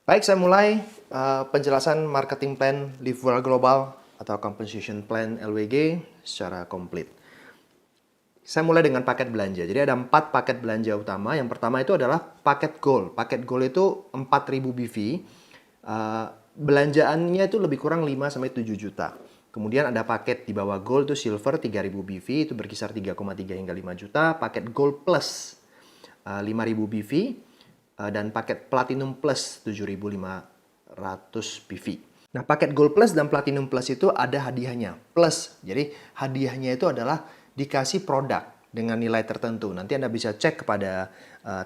Baik, saya mulai penjelasan marketing plan Live Global atau Compensation Plan LWG secara komplit. Saya mulai dengan paket belanja. Jadi ada 4 paket belanja utama. Yang pertama itu adalah paket gold. Paket gold itu 4.000 BV. Belanjaannya itu lebih kurang 5-7 juta. Kemudian ada paket di bawah gold itu silver 3.000 BV, itu berkisar 3,3 hingga 5 juta. Paket gold plus 5.000 BV. Dan paket platinum plus 7.500 BV. Nah, paket gold plus dan platinum plus itu ada hadiahnya. Plus, jadi hadiahnya itu adalah dikasih produk dengan nilai tertentu. Nanti Anda bisa cek kepada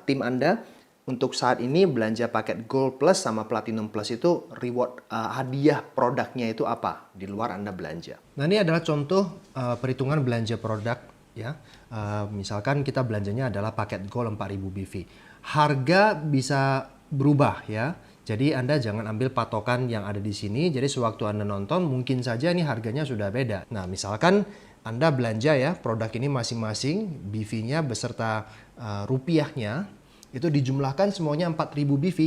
tim Anda. Untuk saat ini belanja paket gold plus sama platinum plus itu reward hadiah produknya itu apa di luar Anda belanja. Nah, ini adalah contoh perhitungan belanja produk ya. Misalkan kita belanjanya adalah paket gold 4.000 BV. Harga bisa berubah ya. Jadi Anda jangan ambil patokan yang ada di sini. Jadi sewaktu Anda nonton mungkin saja ini harganya sudah beda. Nah, misalkan Anda belanja ya produk ini masing-masing BV-nya beserta rupiahnya itu dijumlahkan semuanya 4.000 BV.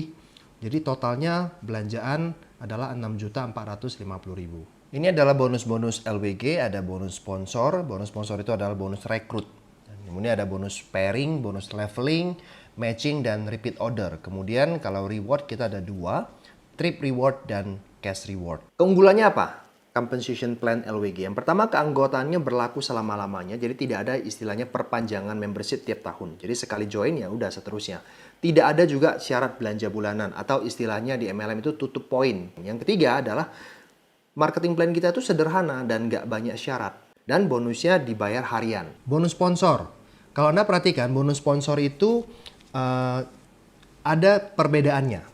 Jadi totalnya belanjaan adalah 6.450.000. Ini adalah bonus-bonus LWG, ada bonus sponsor. Bonus sponsor itu adalah bonus rekrut. Kemudian ada bonus pairing, bonus leveling, matching, dan repeat order. Kemudian kalau reward kita ada 2, trip reward dan cash reward. Keunggulannya apa? Compensation Plan LWG. Yang pertama, keanggotaannya berlaku selama-lamanya. Jadi tidak ada istilahnya perpanjangan membership tiap tahun. Jadi sekali join ya udah seterusnya. Tidak ada juga syarat belanja bulanan atau istilahnya di MLM itu tutup poin. Yang ketiga adalah marketing plan kita itu sederhana dan nggak banyak syarat. Dan bonusnya dibayar harian. Bonus sponsor. Kalau Anda perhatikan, bonus sponsor itu ada perbedaannya.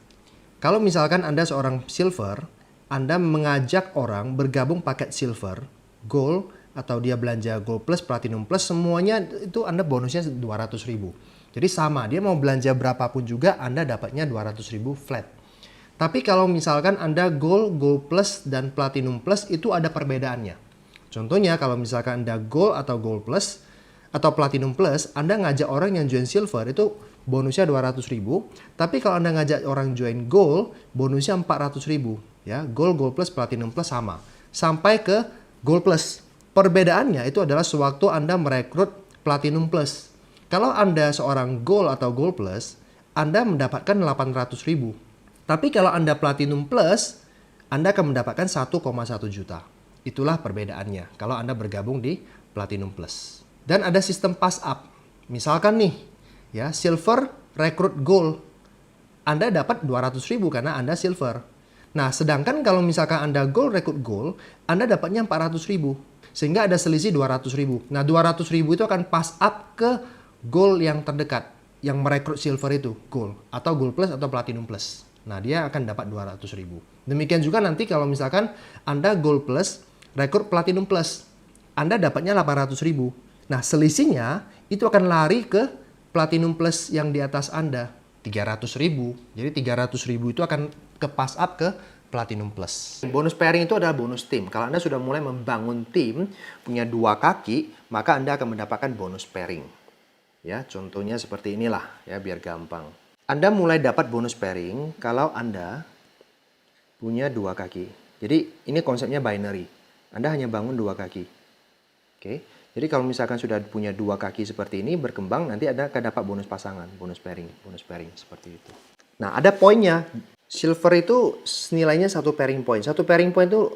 Kalau misalkan Anda seorang silver, Anda mengajak orang bergabung paket silver, gold, atau dia belanja gold plus, platinum plus, semuanya itu Anda bonusnya 200.000. Jadi sama, dia mau belanja berapapun juga Anda dapatnya 200.000 flat. Tapi kalau misalkan Anda gold, gold plus, dan platinum plus itu ada perbedaannya. Contohnya kalau misalkan Anda gold atau gold plus atau platinum plus, Anda ngajak orang yang join silver itu bonusnya 200.000. Tapi kalau Anda ngajak orang join gold, bonusnya 400.000. Ya, gold, gold plus, platinum plus sama. Sampai ke gold plus. Perbedaannya itu adalah sewaktu Anda merekrut platinum plus. Kalau Anda seorang gold atau gold plus, Anda mendapatkan 800.000. Tapi kalau Anda platinum plus, Anda akan mendapatkan 1,1 juta. Itulah perbedaannya kalau Anda bergabung di platinum plus. Dan ada sistem pass up. Misalkan nih, ya, silver rekrut gold. Anda dapat 200.000 karena Anda silver. Nah, sedangkan kalau misalkan Anda gold rekrut gold, Anda dapatnya 400.000. Sehingga ada selisih 200.000. Nah, 200.000 itu akan pass up ke gold yang terdekat. Yang merekrut silver itu, gold. Atau gold plus atau platinum plus. Nah, dia akan dapat 200.000. Demikian juga nanti kalau misalkan Anda gold plus, rekrut platinum plus. Anda dapatnya 800.000. Nah, selisihnya itu akan lari ke platinum plus yang di atas Anda. 300.000. Jadi 300.000 itu akan ke pass up ke platinum plus. Bonus pairing itu adalah bonus tim. Kalau Anda sudah mulai membangun tim, punya 2 kaki, maka Anda akan mendapatkan bonus pairing. Ya, contohnya seperti inilah ya biar gampang. Anda mulai dapat bonus pairing kalau Anda punya 2 kaki. Jadi ini konsepnya binary. Anda hanya bangun 2 kaki. Oke. Jadi kalau misalkan sudah punya 2 kaki seperti ini berkembang, nanti Anda akan dapat bonus pasangan, bonus pairing seperti itu. Nah, ada poinnya. Silver itu nilainya 1 pairing point. 1 pairing point itu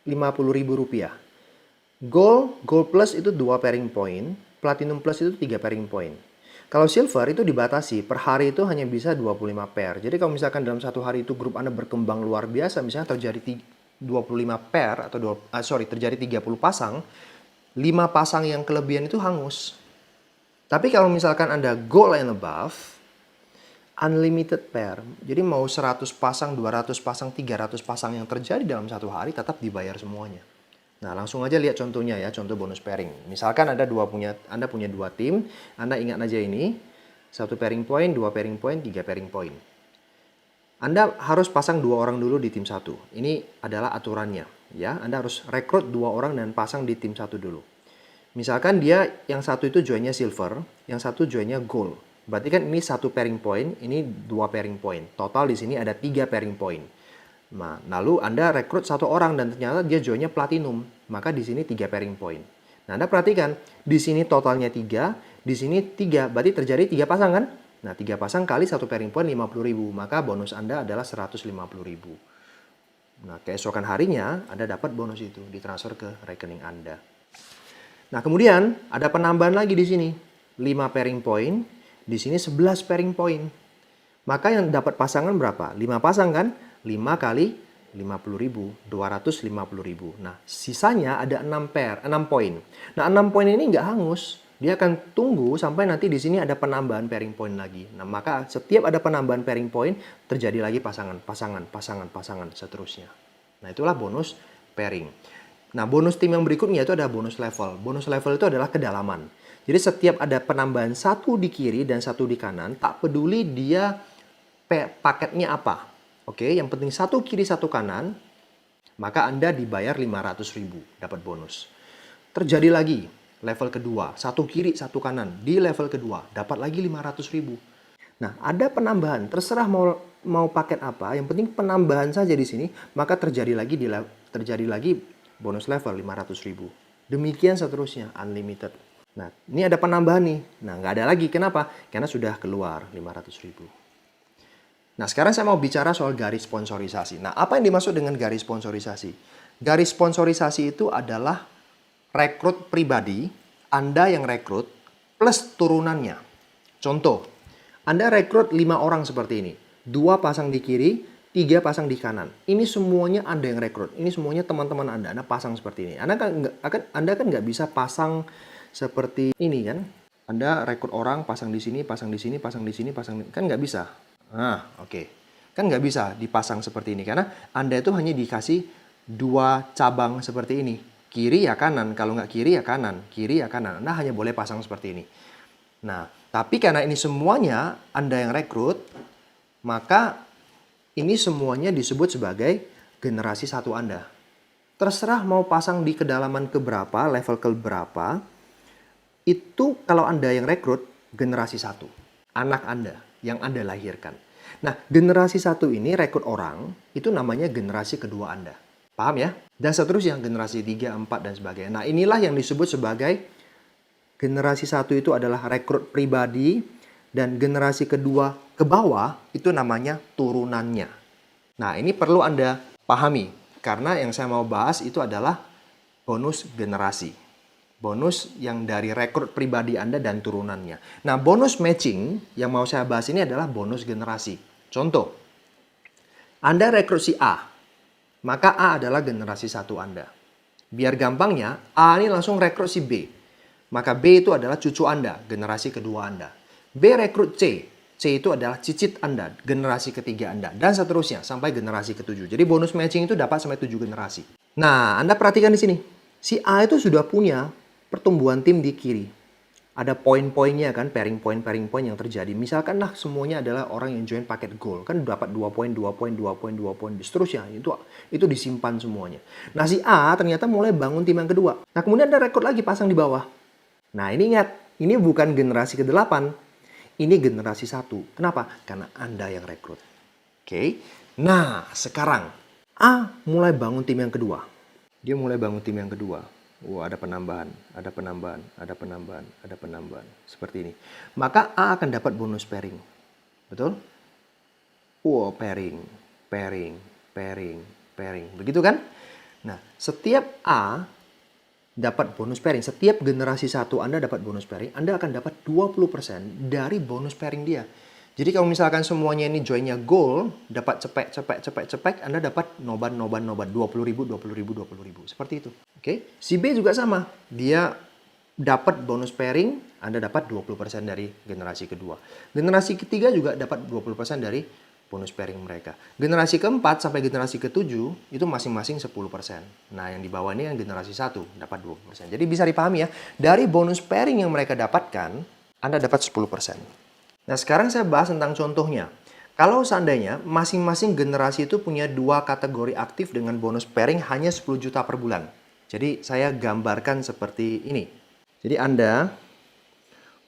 Rp50.000. Gold plus itu 2 pairing point, platinum plus itu 3 pairing point. Kalau silver itu dibatasi, per hari itu hanya bisa 25 pair. Jadi kalau misalkan dalam 1 hari itu grup Anda berkembang luar biasa, misalnya terjadi 25 pair atau terjadi 30 pasang, 5 pasang yang kelebihan itu hangus. Tapi kalau misalkan Anda gold and above, unlimited pair. Jadi mau 100 pasang, 200 pasang, 300 pasang yang terjadi dalam 1 hari tetap dibayar semuanya. Nah, langsung aja lihat contohnya ya, contoh bonus pairing. Misalkan Anda punya 2 tim, Anda ingat aja ini, 1 pairing point, 2 pairing point, 3 pairing point. Anda harus pasang 2 orang dulu di tim 1. Ini adalah aturannya. Ya, Anda harus rekrut 2 orang dan pasang di tim 1 dulu. Misalkan dia yang satu itu joinnya silver, yang satu joinnya gold. Berarti kan ini 1 pairing point, ini 2 pairing point. Total di sini ada 3 pairing point. Nah, lalu Anda rekrut 1 orang dan ternyata dia joinnya platinum. Maka di sini 3 pairing point. Nah, Anda perhatikan, di sini totalnya 3, di sini 3. Berarti terjadi 3 pasang kan? Nah, 3 pasang kali 1 pairing point 50.000. Maka bonus Anda adalah 150.000. Nah, keesokan harinya Anda dapat bonus itu ditransfer ke rekening Anda. Nah, kemudian ada penambahan lagi di sini. 5 pairing point, di sini 11 pairing point. Maka yang dapat pasangan berapa? 5 pasang kan? 5 kali 50.000, 250.000. Nah, sisanya ada 6 poin. Nah, 6 poin ini nggak hangus. Dia akan tunggu sampai nanti di sini ada penambahan pairing point lagi. Nah, maka setiap ada penambahan pairing point, terjadi lagi pasangan, seterusnya. Nah, itulah bonus pairing. Nah, bonus tim yang berikutnya itu ada bonus level. Bonus level itu adalah kedalaman. Jadi setiap ada penambahan 1 di kiri dan 1 di kanan, tak peduli dia paketnya apa. Oke, yang penting 1 kiri 1 kanan, maka Anda dibayar 500.000, dapat bonus. Terjadi lagi level kedua, 1 kiri 1 kanan, di level kedua dapat lagi 500.000. Nah, ada penambahan, terserah mau paket apa, yang penting penambahan saja di sini, maka terjadi lagi bonus level 500.000. Demikian seterusnya, unlimited. Nah, ini ada penambahan nih. Nah, nggak ada lagi. Kenapa? Karena sudah keluar 500.000. Nah, sekarang saya mau bicara soal garis sponsorisasi. Nah, apa yang dimaksud dengan garis sponsorisasi? Garis sponsorisasi itu adalah rekrut pribadi, Anda yang rekrut, plus turunannya. Contoh, Anda rekrut 5 orang seperti ini. 2 pasang di kiri, 3 pasang di kanan. Ini semuanya Anda yang rekrut. Ini semuanya teman-teman Anda. Anda pasang seperti ini. Anda kan nggak bisa pasang seperti ini kan? Anda rekrut orang, pasang di sini, pasang di sini, pasang di sini, pasang di sini. Kan nggak bisa. Nah, oke. Kan nggak bisa dipasang seperti ini. Karena Anda itu hanya dikasih 2 cabang seperti ini. Kiri ya kanan. Kalau nggak kiri ya kanan. Kiri ya kanan. Anda hanya boleh pasang seperti ini. Nah, tapi karena ini semuanya Anda yang rekrut, maka ini semuanya disebut sebagai generasi 1 Anda. Terserah mau pasang di kedalaman keberapa, level keberapa, itu kalau Anda yang rekrut, generasi 1. Anak Anda yang Anda lahirkan. Nah, generasi 1 ini rekrut orang, itu namanya generasi kedua Anda. Paham ya? Dan seterusnya, generasi 3, 4, dan sebagainya. Nah, inilah yang disebut sebagai generasi 1 itu adalah rekrut pribadi, dan generasi kedua ke bawah itu namanya turunannya. Nah, ini perlu Anda pahami. Karena yang saya mau bahas itu adalah bonus generasi. Bonus yang dari rekrut pribadi Anda dan turunannya. Nah, bonus matching yang mau saya bahas ini adalah bonus generasi. Contoh, Anda rekrut si A, maka A adalah generasi 1 Anda. Biar gampangnya, A ini langsung rekrut si B. Maka B itu adalah cucu Anda, generasi kedua Anda. B rekrut C. C itu adalah cicit Anda, generasi ketiga Anda. Dan seterusnya, sampai generasi ke-7. Jadi bonus matching itu dapat sampai 7 generasi. Nah, Anda perhatikan di sini. Si A itu sudah punya pertumbuhan tim di kiri. Ada poin-poinnya kan, pairing point yang terjadi. Misalkan lah semuanya adalah orang yang join paket gold. Kan dapat 2 poin, 2 poin, 2 poin, 2 poin. Seterusnya, itu disimpan semuanya. Nah, si A ternyata mulai bangun tim yang kedua. Nah, kemudian ada rekrut lagi pasang di bawah. Nah, ini ingat, ini bukan generasi ke-8. Ini generasi 1. Kenapa? Karena Anda yang rekrut. Oke. Nah, sekarang A mulai bangun tim yang kedua. Dia mulai bangun tim yang kedua. Wah, ada penambahan. Seperti ini. Maka A akan dapat bonus pairing. Betul? Wah, pairing. Begitu kan? Nah, setiap A dapat bonus pairing. Setiap generasi 1 Anda dapat bonus pairing, Anda akan dapat 20% dari bonus pairing dia. Jadi kalau misalkan semuanya ini joinnya gold, dapat cepek, Anda dapat noban 20.000. Seperti itu. Oke. Si B juga sama. Dia dapat bonus pairing, Anda dapat 20% dari generasi kedua. Generasi ketiga juga dapat 20% dari bonus pairing mereka. Generasi keempat sampai generasi ke-7 itu masing-masing 10%. Nah, yang di bawah ini yang generasi 1 dapat 20%. Jadi bisa dipahami ya, dari bonus pairing yang mereka dapatkan, Anda dapat 10%. Nah, sekarang saya bahas tentang contohnya. Kalau seandainya masing-masing generasi itu punya 2 kategori aktif dengan bonus pairing hanya 10 juta per bulan. Jadi saya gambarkan seperti ini. Jadi Anda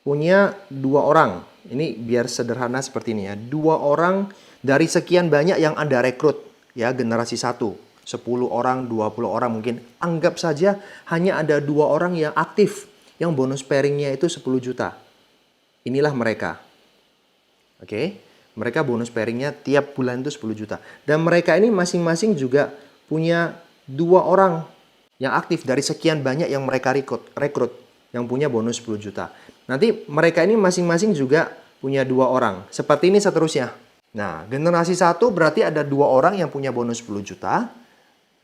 punya 2 orang Ini biar sederhana seperti ini ya. 2 orang dari sekian banyak yang Anda rekrut ya, generasi 1. 10 orang, 20 orang mungkin. Anggap saja hanya ada 2 orang yang aktif, yang bonus pairingnya itu 10 juta. Inilah mereka. Oke, mereka bonus pairingnya tiap bulan itu 10 juta. Dan mereka ini masing-masing juga punya 2 orang yang aktif dari sekian banyak yang mereka rekrut yang punya bonus 10 juta. Nanti mereka ini masing-masing juga punya 2 orang. Seperti ini seterusnya. Nah, generasi 1 berarti ada 2 orang yang punya bonus 10 juta.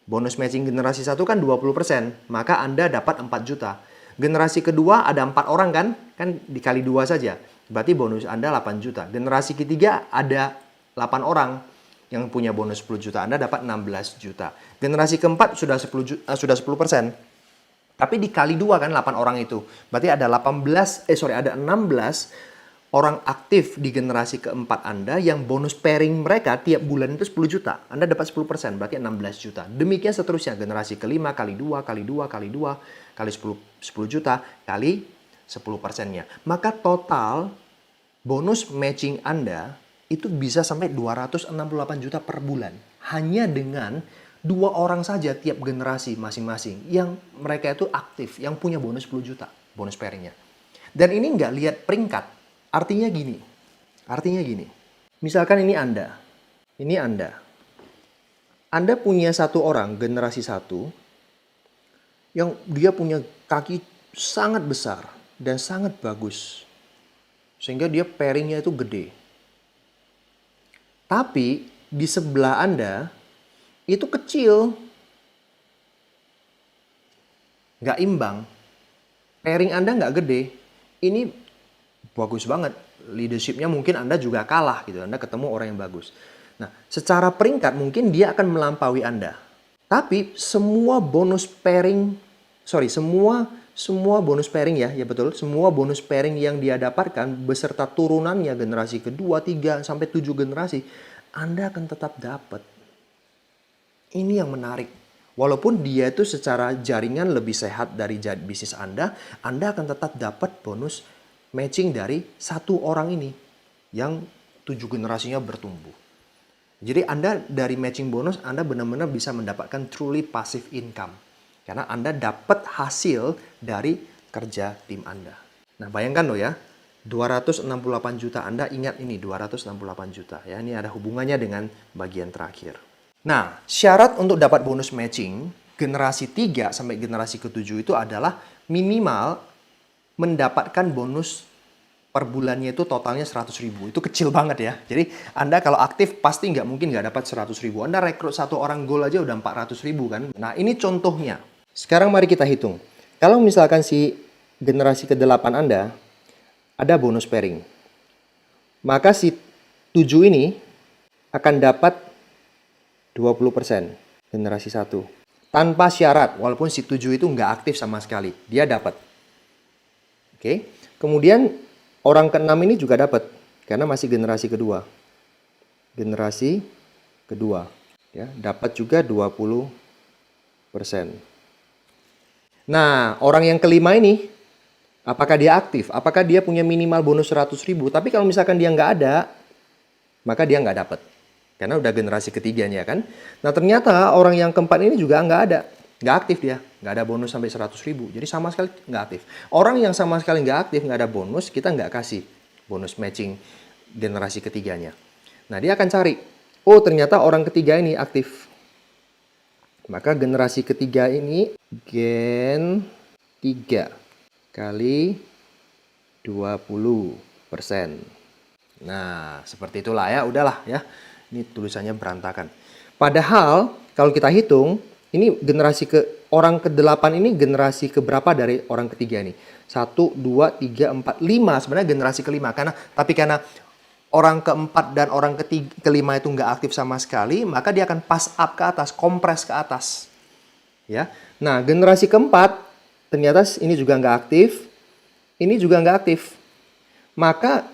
Bonus matching generasi 1 kan 20%. Maka Anda dapat 4 juta. Generasi kedua ada 4 orang kan? Kan dikali 2 saja. Berarti bonus Anda 8 juta. Generasi ketiga ada 8 orang yang punya bonus 10 juta. Anda dapat 16 juta. Generasi keempat sudah 10%. Tapi dikali 2 kan 8 orang itu. Berarti ada 16 orang aktif di generasi keempat Anda yang bonus pairing mereka tiap bulan itu 10 juta. Anda dapat 10%, berarti 16 juta. Demikian seterusnya. Generasi kelima kali 2, kali 2, kali 2, kali 10 juta, kali 10%-nya. Maka total bonus matching Anda itu bisa sampai 268 juta per bulan. Hanya dengan 2 orang saja tiap generasi masing-masing yang mereka itu aktif, yang punya bonus 10 juta, bonus pairingnya. Dan ini nggak lihat peringkat. Artinya gini. Misalkan ini Anda. Anda punya 1 orang, generasi 1, yang dia punya kaki sangat besar dan sangat bagus. Sehingga dia pairingnya itu gede. Tapi di sebelah Anda itu kecil. Nggak imbang. Pairing Anda nggak gede. Ini bagus banget. Leadership-nya mungkin Anda juga kalah gitu. Anda ketemu orang yang bagus. Nah, secara peringkat mungkin dia akan melampaui Anda. Tapi semua bonus pairing, semua bonus pairing ya betul. Semua bonus pairing yang dia dapatkan beserta turunannya generasi kedua, 3, sampai 7 generasi, Anda akan tetap dapat. Ini yang menarik. Walaupun dia itu secara jaringan lebih sehat dari bisnis Anda akan tetap dapat bonus matching dari 1 orang ini yang 7 generasinya bertumbuh. Jadi Anda dari matching bonus Anda benar-benar bisa mendapatkan truly passive income. Karena Anda dapat hasil dari kerja tim Anda. Nah, bayangkan loh ya, 268 juta. Anda ingat ini 268 juta ya. Ini ada hubungannya dengan bagian terakhir. Nah, syarat untuk dapat bonus matching generasi 3 sampai generasi ke-7 itu adalah minimal mendapatkan bonus per bulannya itu totalnya 100 ribu. Itu kecil banget ya. Jadi Anda kalau aktif pasti nggak mungkin nggak dapat 100 ribu. Anda rekrut 1 orang goal aja udah 400 ribu kan. Nah, ini contohnya. Sekarang mari kita hitung. Kalau misalkan si generasi ke-8 Anda ada bonus pairing, maka si 7 ini akan dapat 20% generasi 1. Tanpa syarat, walaupun si 7 itu nggak aktif sama sekali. Dia dapat. Oke. Kemudian orang ke-6 ini juga dapat. Karena masih generasi kedua. Generasi kedua. Ya, dapat juga 20%. Nah, orang yang kelima ini, apakah dia aktif? Apakah dia punya minimal bonus 100 ribu? Tapi kalau misalkan dia nggak ada, maka dia nggak dapat. Karena udah generasi ketiganya kan. Nah, ternyata orang yang keempat ini juga nggak ada. Nggak aktif dia. Nggak ada bonus sampai 100 ribu. Jadi sama sekali nggak aktif. Orang yang sama sekali nggak aktif, nggak ada bonus, kita nggak kasih bonus matching generasi ketiganya. Nah, dia akan cari. Oh, ternyata orang ketiga ini aktif. Maka generasi ketiga ini gen 3 kali 20%. Nah, seperti itulah ya. Udahlah ya. Ini tulisannya berantakan. Padahal kalau kita hitung, ini generasi orang ke-8 ini generasi keberapa dari orang ketiga ini? 1, 2, 3, 4, 5. Sebenarnya generasi kelima. Tapi karena orang keempat dan orang kelima itu nggak aktif sama sekali, maka dia akan pass up ke atas, kompres ke atas. Ya. Nah, generasi keempat, ternyata ini juga nggak aktif. Ini juga nggak aktif. Maka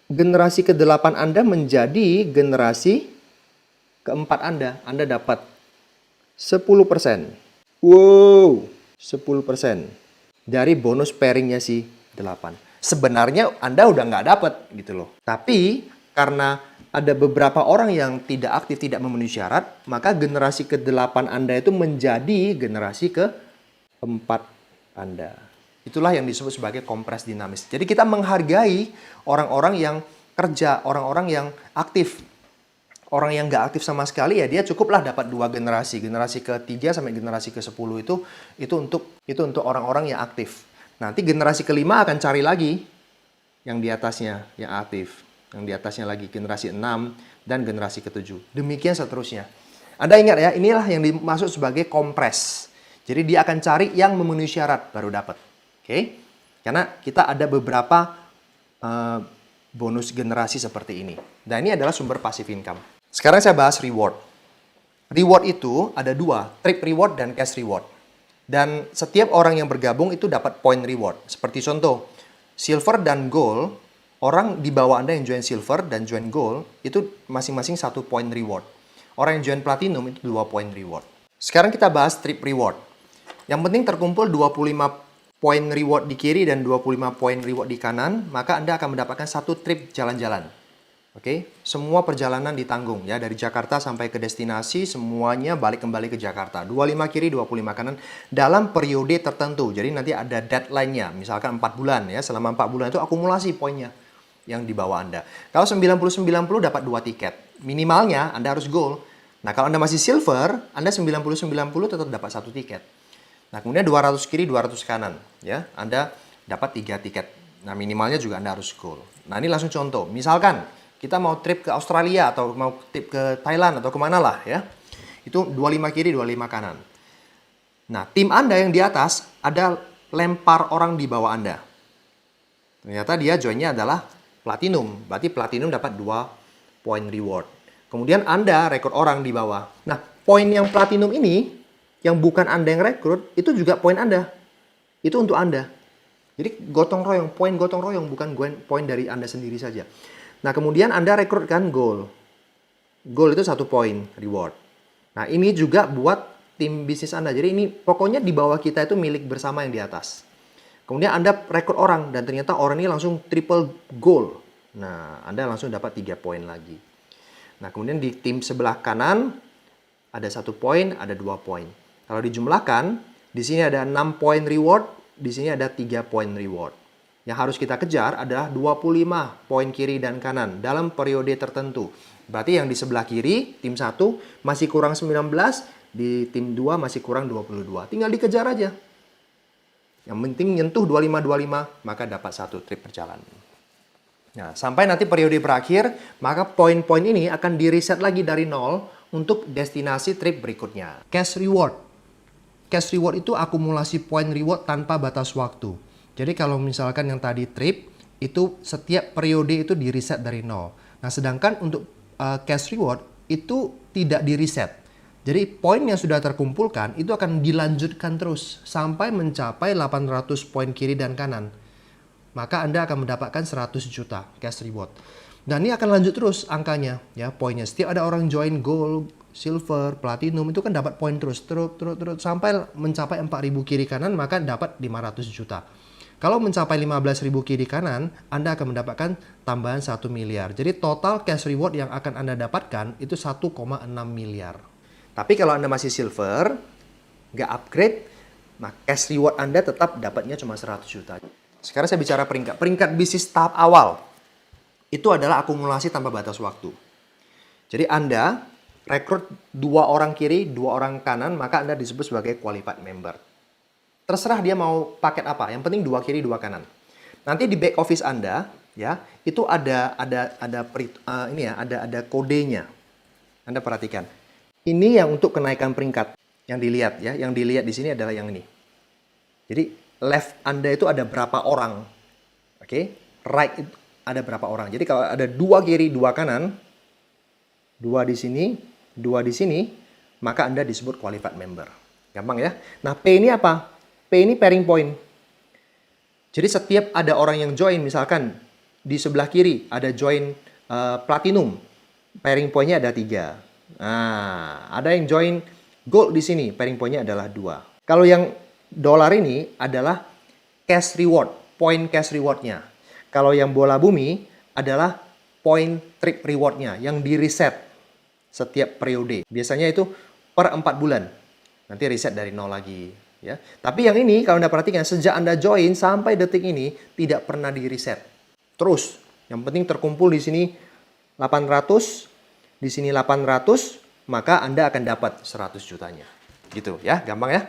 generasi ke-8 Anda menjadi generasi keempat Anda. Anda dapat 10%. Wow, 10% dari bonus pairingnya si 8. sebenarnya Anda udah nggak dapat gitu loh. Tapi karena ada beberapa orang yang tidak aktif, tidak memenuhi syarat, maka generasi ke-8 Anda itu menjadi generasi ke-4 Anda. Itulah yang disebut sebagai kompres dinamis. Jadi kita menghargai orang-orang yang kerja, orang-orang yang aktif. Orang yang nggak aktif sama sekali ya dia cukuplah dapat 2 generasi. Generasi ke-3 sampai generasi ke-10 itu untuk orang-orang yang aktif. Nanti generasi ke-5 akan cari lagi yang di atasnya yang aktif. Yang di atasnya lagi generasi 6 dan generasi ke-7. Demikian seterusnya. Anda ingat ya, inilah yang dimaksud sebagai kompres. Jadi dia akan cari yang memenuhi syarat baru dapat. Oke? Karena kita ada beberapa bonus generasi seperti ini. Dan ini adalah sumber passive income. Sekarang saya bahas reward. Reward itu ada 2, trip reward dan cash reward. Dan setiap orang yang bergabung itu dapat point reward. Seperti contoh, silver dan gold, orang di bawah Anda yang join silver dan join gold, itu masing-masing 1 point reward. Orang yang join platinum itu 2 point reward. Sekarang kita bahas trip reward. Yang penting terkumpul 25 point reward di kiri dan 25 point reward di kanan, maka Anda akan mendapatkan 1 trip jalan-jalan. Oke, semua perjalanan ditanggung ya, dari Jakarta sampai ke destinasi semuanya balik kembali ke Jakarta. 25 kiri, 25 kanan dalam periode tertentu. Jadi nanti ada deadline-nya, misalkan 4 bulan ya. Selama 4 bulan itu akumulasi poinnya yang dibawa Anda. Kalau 90-90 dapat 2 tiket. Minimalnya Anda harus gold. Nah, kalau Anda masih silver, Anda 90-90 tetap dapat 1 tiket. Nah, kemudian 200 kiri, 200 kanan ya. Anda dapat 3 tiket. Nah, minimalnya juga Anda harus gold. Nah, ini langsung contoh. Misalkan kita mau trip ke Australia atau mau trip ke Thailand atau kemana lah ya. Itu 25 kiri, 25 kanan. Nah, tim Anda yang di atas ada lempar orang di bawah Anda. Ternyata dia joinnya adalah platinum. Berarti platinum dapat 2 point reward. Kemudian Anda rekrut orang di bawah. Nah, poin yang platinum ini, yang bukan Anda yang rekrut, itu juga poin Anda. Itu untuk Anda. Jadi gotong royong, poin gotong royong, bukan poin dari Anda sendiri saja. Nah, kemudian Anda rekrutkan gold. Gold itu 1 poin reward. Nah, ini juga buat tim bisnis Anda. Jadi ini pokoknya di bawah kita itu milik bersama yang di atas. Kemudian Anda rekrut orang dan ternyata orang ini langsung triple gold. Nah, Anda langsung dapat 3 poin lagi. Nah, kemudian di tim sebelah kanan ada 1 poin, ada 2 poin. Kalau dijumlahkan, di sini ada 6 poin reward, di sini ada 3 poin reward. Yang harus kita kejar adalah 25 poin kiri dan kanan dalam periode tertentu. Berarti yang di sebelah kiri, tim 1 masih kurang 19, di tim 2 masih kurang 22. Tinggal dikejar aja. Yang penting nyentuh 25-25, maka dapat 1 trip perjalanan. Nah, sampai nanti periode berakhir, maka poin-poin ini akan di-reset lagi dari 0 untuk destinasi trip berikutnya. Cash reward. Cash reward itu akumulasi poin reward tanpa batas waktu. Jadi kalau misalkan yang tadi trip, itu setiap periode itu di-reset dari 0. Nah, sedangkan untuk cash reward itu tidak di-reset. Jadi poin yang sudah terkumpulkan itu akan dilanjutkan terus sampai mencapai 800 poin kiri dan kanan. Maka Anda akan mendapatkan 100 juta cash reward. Dan ini akan lanjut terus angkanya ya, poinnya. Setiap ada orang join gold, silver, platinum itu kan dapat poin terus sampai mencapai 4.000 kiri kanan maka dapat 500 juta. Kalau mencapai 15.000 kiri kanan, Anda akan mendapatkan tambahan 1 miliar. Jadi total cash reward yang akan Anda dapatkan itu 1,6 miliar. Tapi kalau Anda masih silver, nggak upgrade, nah cash reward Anda tetap dapatnya cuma 100 juta. Sekarang saya bicara peringkat. Peringkat bisnis tahap awal, itu adalah akumulasi tanpa batas waktu. Jadi Anda rekrut 2 orang kiri, 2 orang kanan, maka Anda disebut sebagai qualified member. Terserah dia mau paket apa, yang penting 2 kiri 2 kanan. Nanti di back office Anda ya, itu ada kodenya. Anda perhatikan. Ini yang untuk kenaikan peringkat yang dilihat ya, yang dilihat di sini adalah yang ini. Jadi left Anda itu ada berapa orang. Oke? Right itu ada berapa orang. Jadi kalau ada 2 kiri 2 kanan, 2 di sini, 2 di sini, maka Anda disebut qualified member. Gampang ya. Nah, P ini apa? P ini pairing point. Jadi setiap ada orang yang join, misalkan di sebelah kiri ada join platinum, pairing point-nya ada 3. Nah, ada yang join gold di sini, pairing point-nya adalah 2. Kalau yang dolar ini adalah cash reward, point cash reward-nya. Kalau yang bola bumi adalah point trip reward-nya yang di reset setiap periode. Biasanya itu per 4 bulan. Nanti reset dari nol lagi. Ya. Tapi yang ini kalau Anda perhatikan, sejak Anda join sampai detik ini tidak pernah di reset. Terus, yang penting terkumpul di sini 800, di sini 800, maka Anda akan dapat 100 jutanya. Gitu ya, gampang ya.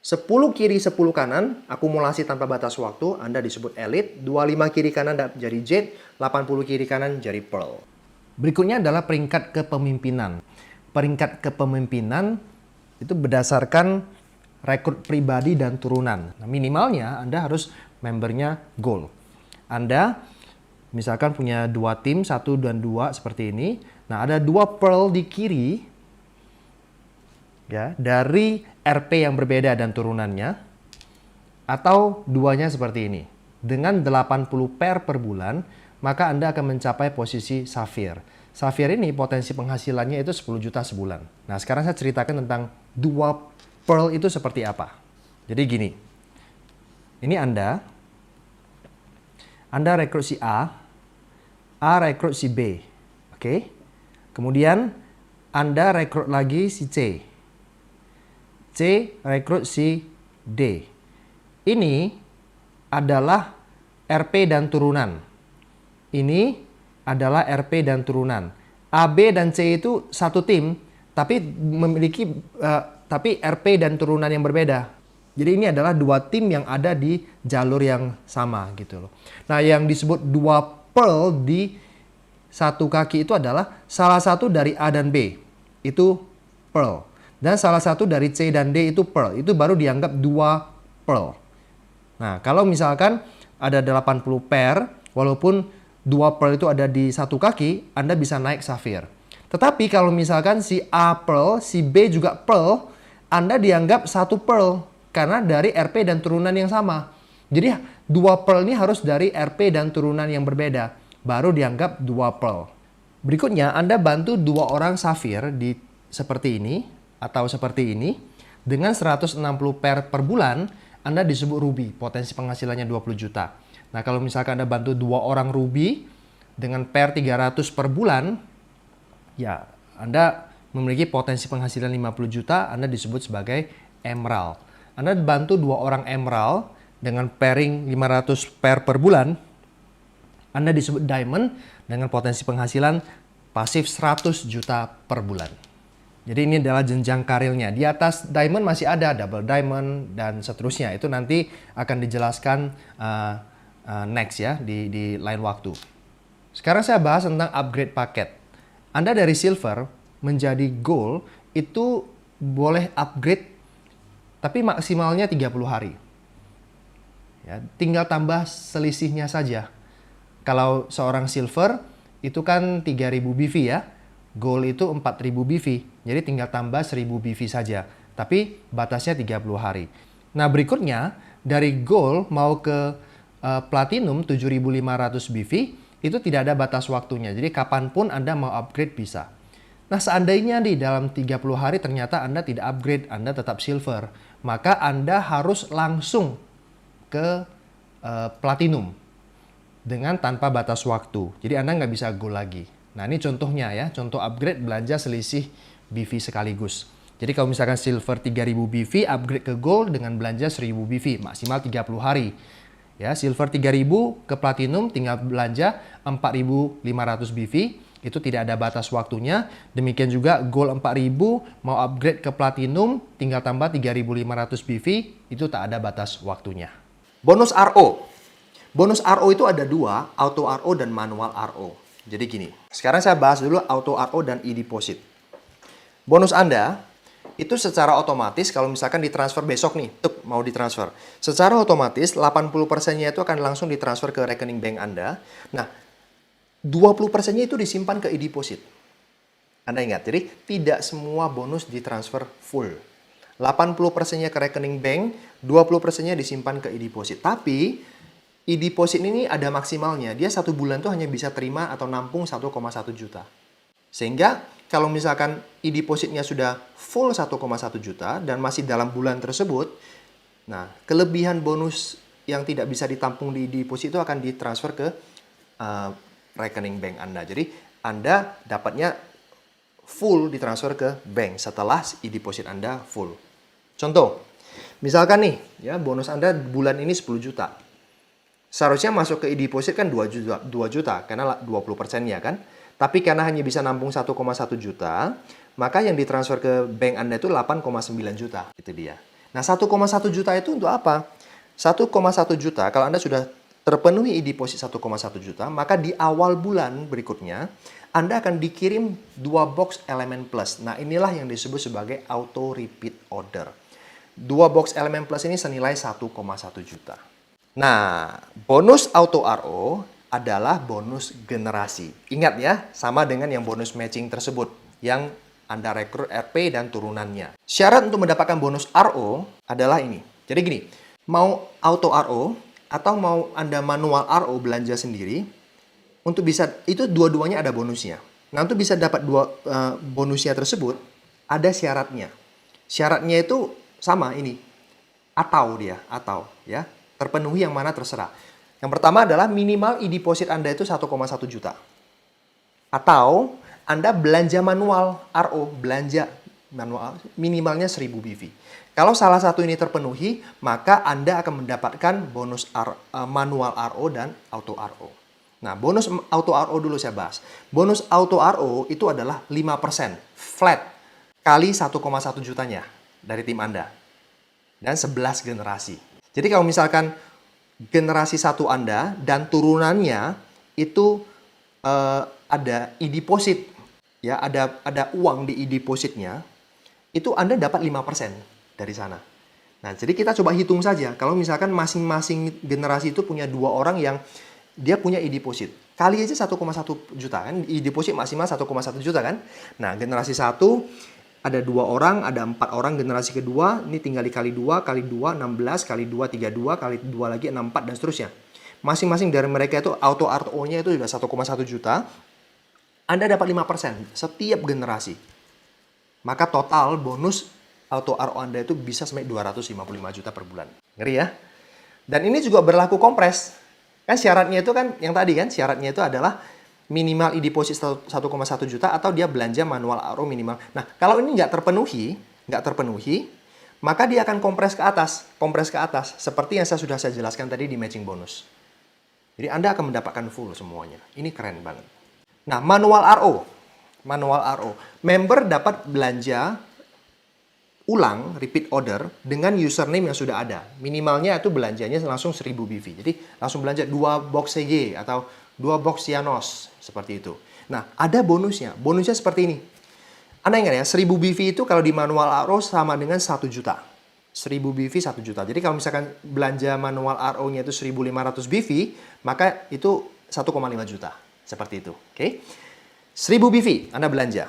10 kiri 10 kanan, akumulasi tanpa batas waktu, Anda disebut elite. 25 kiri kanan jadi jade, 80 kiri kanan jadi pearl. Berikutnya adalah peringkat kepemimpinan. Peringkat kepemimpinan itu berdasarkan rekrut pribadi dan turunan. Nah, minimalnya Anda harus membernya gold. Anda misalkan punya 2 tim, 1 dan 2 seperti ini. Nah, ada 2 pearl di kiri ya, dari RP yang berbeda dan turunannya, atau duanya seperti ini. Dengan 80 pair per bulan, maka Anda akan mencapai posisi Sapphire. Sapphire ini potensi penghasilannya itu 10 juta sebulan. Nah, sekarang saya ceritakan tentang 2 pearl itu seperti apa. Jadi gini, ini Anda rekrut si A rekrut si B, oke? Kemudian Anda rekrut lagi si C rekrut si D. Ini adalah RP dan turunan. Ini adalah RP dan turunan. A, B, dan C itu satu tim, tapi memiliki tapi RP dan turunan yang berbeda. Jadi ini adalah 2 tim yang ada di jalur yang sama gitu loh. Nah, yang disebut 2 pearl di satu kaki itu adalah salah satu dari A dan B. Itu pearl. Dan salah satu dari C dan D itu pearl. Itu baru dianggap 2 pearl. Nah, kalau misalkan ada 80 pair, walaupun 2 pearl itu ada di satu kaki, Anda bisa naik Sapphire. Tetapi kalau misalkan si A pearl, si B juga pearl, Anda dianggap 1 pearl. Karena dari RP dan turunan yang sama. Jadi 2 pearl ini harus dari RP dan turunan yang berbeda. Baru dianggap 2 pearl. Berikutnya, Anda bantu 2 orang Sapphire di seperti ini atau seperti ini. Dengan 160 pair per bulan, Anda disebut Ruby. Potensi penghasilannya 20 juta. Nah, kalau misalkan Anda bantu 2 orang Ruby dengan pair 300 per bulan, ya Anda memiliki potensi penghasilan 50 juta, Anda disebut sebagai Emerald. Anda bantu 2 orang Emerald dengan pairing 500 pair per bulan, Anda disebut Diamond dengan potensi penghasilan pasif 100 juta per bulan. Jadi ini adalah jenjang karirnya. Di atas Diamond masih ada Double Diamond dan seterusnya. Itu nanti akan dijelaskan next ya, di lain waktu. Sekarang saya bahas tentang upgrade paket. Anda dari Silver menjadi Gold itu boleh upgrade tapi maksimalnya 30 hari. Ya, tinggal tambah selisihnya saja. Kalau seorang Silver itu kan 3000 BV ya. Gold itu 4000 BV. Jadi tinggal tambah 1000 BV saja. Tapi batasnya 30 hari. Nah, berikutnya dari Gold mau ke Platinum 7500 BV itu tidak ada batas waktunya. Jadi kapanpun Anda mau upgrade bisa. Nah, seandainya di dalam 30 hari ternyata Anda tidak upgrade, Anda tetap Silver, maka Anda harus langsung ke Platinum dengan tanpa batas waktu. Jadi Anda nggak bisa Gold lagi. Nah, ini contohnya ya, contoh upgrade belanja selisih BV sekaligus. Jadi kalau misalkan Silver 3000 BV, upgrade ke Gold dengan belanja 1000 BV, maksimal 30 hari. Ya, Silver 3000 ke Platinum tinggal belanja 4500 BV, itu tidak ada batas waktunya. Demikian juga Gold 4000 mau upgrade ke Platinum tinggal tambah 3500 BV, itu tak ada batas waktunya. Bonus RO. Bonus RO itu ada 2, auto RO dan manual RO. Jadi gini, sekarang saya bahas dulu auto RO dan e-deposit. Bonus Anda itu secara otomatis kalau misalkan ditransfer besok nih, mau ditransfer. Secara otomatis 80%-nya itu akan langsung ditransfer ke rekening bank Anda. Nah, 20%-nya itu disimpan ke e-deposit. Anda ingat, jadi tidak semua bonus ditransfer full. 80%-nya ke rekening bank, 20%-nya disimpan ke e-deposit. Tapi e-deposit ini ada maksimalnya. Dia 1 bulan tuh hanya bisa terima atau nampung 1,1 juta. Sehingga kalau misalkan e-depositnya sudah full 1,1 juta dan masih dalam bulan tersebut, nah kelebihan bonus yang tidak bisa ditampung di deposit itu akan ditransfer ke rekening bank Anda. Jadi Anda dapatnya full ditransfer ke bank setelah e-deposit Anda full. Contoh, misalkan nih, ya bonus Anda bulan ini 10 juta. Seharusnya masuk ke e-deposit kan 2 juta karena 20%-nya kan. Tapi karena hanya bisa nampung 1,1 juta, maka yang ditransfer ke bank Anda itu 8,9 juta. Itu dia. Nah, 1,1 juta itu untuk apa? 1,1 juta, kalau Anda sudah terpenuhi e-deposit 1,1 juta, maka di awal bulan berikutnya, Anda akan dikirim 2 box Elemen Plus. Nah, inilah yang disebut sebagai auto repeat order. 2 box Elemen Plus ini senilai 1,1 juta. Nah, bonus auto RO adalah bonus generasi. Ingat ya, sama dengan yang bonus matching tersebut, yang Anda rekrut RP dan turunannya. Syarat untuk mendapatkan bonus RO adalah ini. Jadi gini, mau auto RO atau mau Anda manual RO belanja sendiri, untuk bisa, itu dua-duanya ada bonusnya. Nah, untuk bisa dapat bonusnya tersebut, ada syaratnya. Syaratnya itu sama ini, atau ya, terpenuhi yang mana terserah. Yang pertama adalah minimal e-deposit Anda itu 1,1 juta. Atau Anda belanja manual RO, belanja manual minimalnya 1000 BV. Kalau salah satu ini terpenuhi, maka Anda akan mendapatkan bonus manual RO dan auto RO. Nah, bonus auto RO dulu saya bahas. Bonus auto RO itu adalah 5% flat kali 1,1 jutanya dari tim Anda. Dan 11 generasi. Jadi kalau misalkan generasi 1 Anda dan turunannya itu ada e-deposit, ya ada uang di e-depositnya, itu Anda dapat 5% dari sana. Nah, jadi kita coba hitung saja. Kalau misalkan masing-masing generasi itu punya 2 orang yang dia punya e-deposit. Kali aja 1,1 juta kan, e-deposit maksimal 1,1 juta kan. Nah, generasi 1 ada 2 orang, ada 4 orang generasi kedua, ini tinggal dikali 2, kali 2, 16, kali 2, 32, kali 2 lagi 64, dan seterusnya. Masing-masing dari mereka itu auto RO-nya itu sudah 1,1 juta. Anda dapat 5% setiap generasi. Maka total bonus auto RO Anda itu bisa sampai 255 juta per bulan. Ngeri ya? Dan ini juga berlaku kompres. Kan syaratnya itu kan, yang tadi kan, syaratnya itu adalah minimal e-deposit 1,1 juta atau dia belanja manual RO minimal. Nah, kalau ini nggak terpenuhi, maka dia akan kompres ke atas, seperti yang saya jelaskan tadi di matching bonus. Jadi Anda akan mendapatkan full semuanya. Ini keren banget. Nah, manual RO. Member dapat belanja ulang, repeat order, dengan username yang sudah ada. Minimalnya itu belanjanya langsung 1000 BV. Jadi langsung belanja 2 box CG atau 2 box Cianos, seperti itu. Nah, ada bonusnya. Bonusnya seperti ini. Anda ingat ya, 1000 BV itu kalau di manual RO sama dengan 1 juta. 1000 BV 1 juta. Jadi kalau misalkan belanja manual RO-nya itu 1500 BV, maka itu 1,5 juta. Seperti itu. Oke? 1000 BV Anda belanja.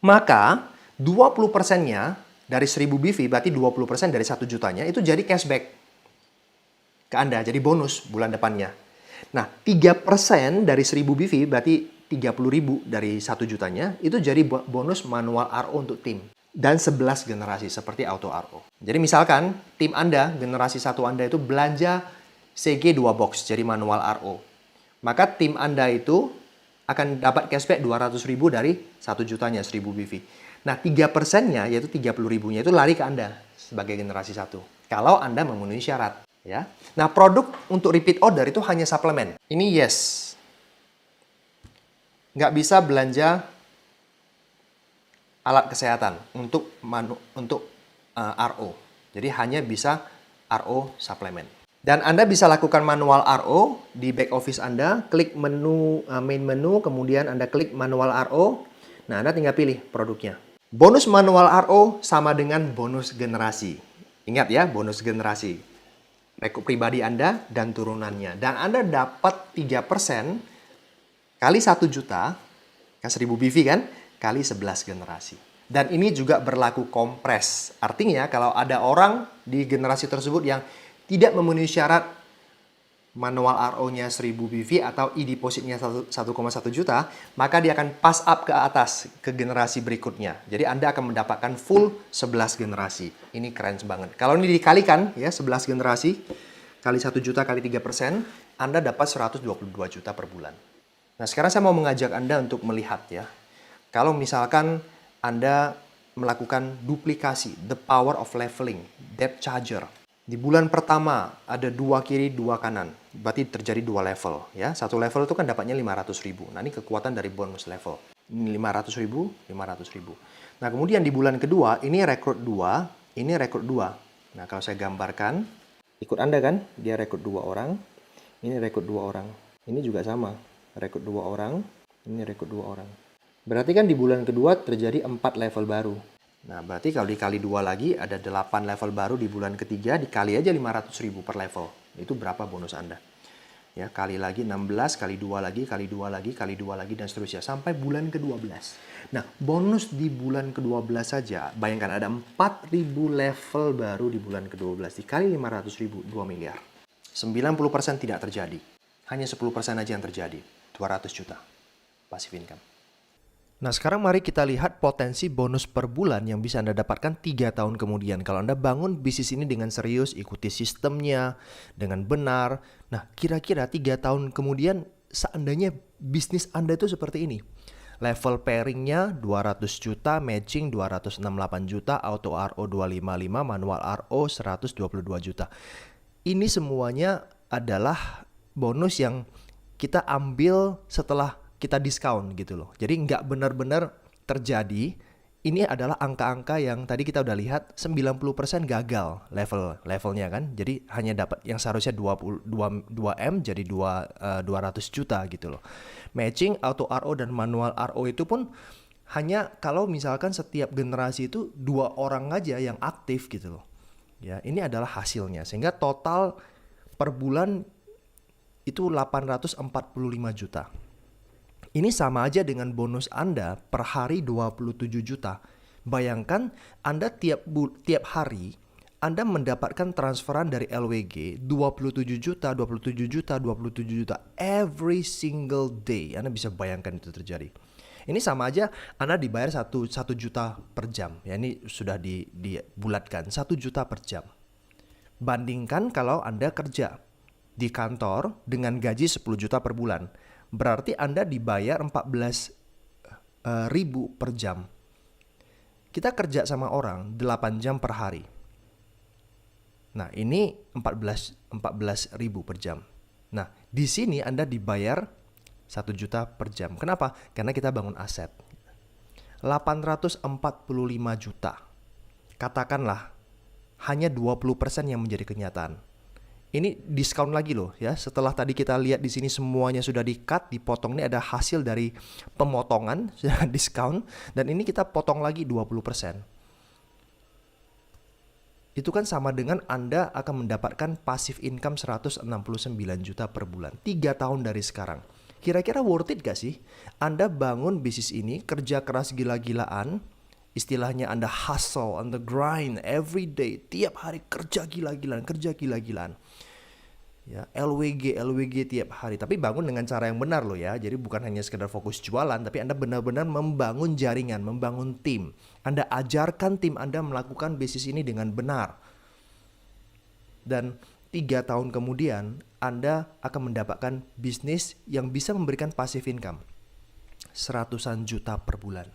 Maka 20%-nya dari 1000 BV, berarti 20% dari 1 jutanya, itu jadi cashback ke Anda. Jadi bonus bulan depannya. Nah, 3% dari 1000 BV, berarti 30.000 dari 1 jutanya, itu jadi bonus manual RO untuk tim. Dan 11 generasi, seperti auto RO. Jadi misalkan, tim Anda, generasi 1 Anda itu belanja CG 2 box, jadi manual RO. Maka tim Anda itu akan dapat cashback 200.000 dari 1 jutanya, 1000 BV. Nah, 3%-nya, yaitu 30.000-nya itu lari ke Anda sebagai generasi 1. Kalau Anda memenuhi syarat. Ya. Nah, produk untuk repeat order itu hanya suplemen. Ini yes. Nggak bisa belanja alat kesehatan untuk RO. Jadi hanya bisa RO suplemen. Dan Anda bisa lakukan manual RO di back office Anda, klik menu main menu, kemudian Anda klik manual RO. Nah, Anda tinggal pilih produknya. Bonus manual RO sama dengan bonus generasi. Ingat ya, bonus generasi. Rekrut pribadi Anda dan turunannya. Dan Anda dapat 3% kali 1 juta, kan 1000 BV kan, kali 11 generasi. Dan ini juga berlaku kompres. Artinya kalau ada orang di generasi tersebut yang tidak memenuhi syarat manual RO-nya 1000 BV atau e-depositnya 1,1 juta, maka dia akan pass up ke atas, ke generasi berikutnya. Jadi Anda akan mendapatkan full 11 generasi. Ini keren banget. Kalau ini dikalikan, ya 11 generasi, kali 1 juta kali 3%, Anda dapat 122 juta per bulan. Nah, sekarang saya mau mengajak Anda untuk melihat ya. Kalau misalkan Anda melakukan duplikasi, the power of leveling, depth charger. Di bulan pertama ada 2 kiri, 2 kanan. Berarti terjadi 2 level. Ya. Satu level itu kan dapatnya 500.000. Nah, ini kekuatan dari bonus level. Ini 500.000, 500.000. Nah, kemudian di bulan kedua, ini rekrut 2, ini rekrut 2. Nah, kalau saya gambarkan, ikut Anda kan, dia rekrut 2 orang, ini rekrut 2 orang. Ini juga sama, rekrut 2 orang, ini rekrut 2 orang. Berarti kan di bulan kedua terjadi 4 level baru. Nah, berarti kalau dikali 2 lagi, ada 8 level baru di bulan ketiga, dikali aja 500.000 per level. Itu berapa bonus Anda? Ya, kali lagi 16, kali 2 lagi, kali 2 lagi, kali 2 lagi, dan seterusnya. Sampai bulan ke-12. Nah, bonus di bulan ke-12 saja, bayangkan ada 4.000 level baru di bulan ke-12. Dikali 500.000, 2 miliar. 90% tidak terjadi. Hanya 10% aja yang terjadi. 200 juta. Passive income. Nah, sekarang mari kita lihat potensi bonus per bulan yang bisa Anda dapatkan 3 tahun kemudian. Kalau Anda bangun bisnis ini dengan serius, ikuti sistemnya dengan benar. Nah, kira-kira 3 tahun kemudian seandainya bisnis Anda itu seperti ini. Level pairingnya 200 juta, matching 268 juta, auto RO 255, manual RO 122 juta. Ini semuanya adalah bonus yang kita ambil setelah kita diskon gitu loh. Jadi nggak benar-benar terjadi. Ini adalah angka-angka yang tadi kita udah lihat 90% gagal levelnya kan. Jadi hanya dapat yang seharusnya 2M jadi 200 juta gitu loh. Matching, auto RO dan manual RO itu pun hanya kalau misalkan setiap generasi itu 2 orang aja yang aktif gitu loh. Ya, ini adalah hasilnya. Sehingga total per bulan itu 845 juta. Ini sama aja dengan bonus Anda per hari 27 juta. Bayangkan Anda tiap hari Anda mendapatkan transferan dari LWG 27 juta, 27 juta, 27 juta every single day. Anda bisa bayangkan itu terjadi. Ini sama aja Anda dibayar 1 juta per jam. Ya, ini sudah dibulatkan 1 juta per jam. Bandingkan kalau Anda kerja di kantor dengan gaji 10 juta per bulan. Berarti Anda dibayar 14.000 per jam. Kita kerja sama orang 8 jam per hari. Nah, ini 14.000 per jam. Nah, di sini Anda dibayar 1 juta per jam. Kenapa? Karena kita bangun aset. 845 juta. Katakanlah hanya 20% yang menjadi kenyataan. Ini diskon lagi loh ya. Setelah tadi kita lihat di sini semuanya sudah di-cut, dipotong. Ini ada hasil dari pemotongan, sudah diskon, dan ini kita potong lagi 20%. Itu kan sama dengan Anda akan mendapatkan passive income 169 juta per bulan 3 tahun dari sekarang. Kira-kira worth it gak sih? Anda bangun bisnis ini, kerja keras gila-gilaan, istilahnya Anda hustle, on the grind every day, tiap hari kerja gila-gilaan. Ya, LWG tiap hari, tapi bangun dengan cara yang benar loh ya. Jadi bukan hanya sekedar fokus jualan, tapi Anda benar-benar membangun jaringan, membangun tim. Anda ajarkan tim Anda melakukan bisnis ini dengan benar. Dan 3 tahun kemudian Anda akan mendapatkan bisnis yang bisa memberikan passive income 100-an juta per bulan.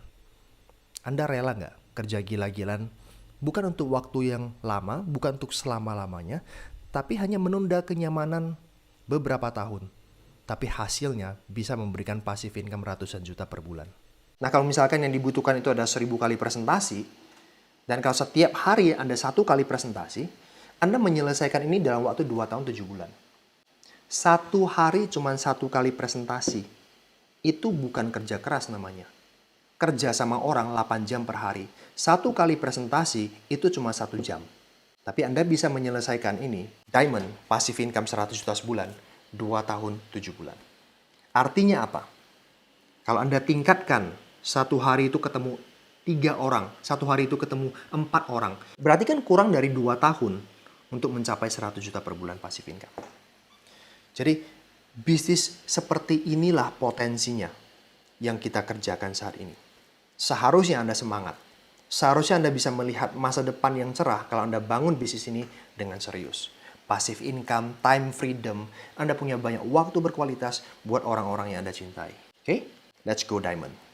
Anda rela nggak kerja gila-gilaan? Bukan untuk waktu yang lama, bukan untuk selama-lamanya, tapi hanya menunda kenyamanan beberapa tahun. Tapi hasilnya bisa memberikan passive income ratusan juta per bulan. Nah, kalau misalkan yang dibutuhkan itu ada 1000 kali presentasi, dan kalau setiap hari Anda 1 kali presentasi, Anda menyelesaikan ini dalam waktu 2 tahun 7 bulan. 1 hari cuma 1 kali presentasi. Itu bukan kerja keras namanya. Kerja sama orang 8 jam per hari. 1 kali presentasi itu cuma 1 jam. Tapi Anda bisa menyelesaikan ini, diamond, passive income 100 juta sebulan, 2 tahun 7 bulan. Artinya apa? Kalau Anda tingkatkan 1 hari itu ketemu 3 orang, 1 hari itu ketemu 4 orang. Berarti kan kurang dari 2 tahun untuk mencapai 100 juta per bulan passive income. Jadi bisnis seperti inilah potensinya yang kita kerjakan saat ini. Seharusnya Anda semangat. Seharusnya Anda bisa melihat masa depan yang cerah kalau Anda bangun bisnis ini dengan serius. passive income, time freedom. Anda punya banyak waktu berkualitas buat orang-orang yang Anda cintai. Oke? Let's go diamond.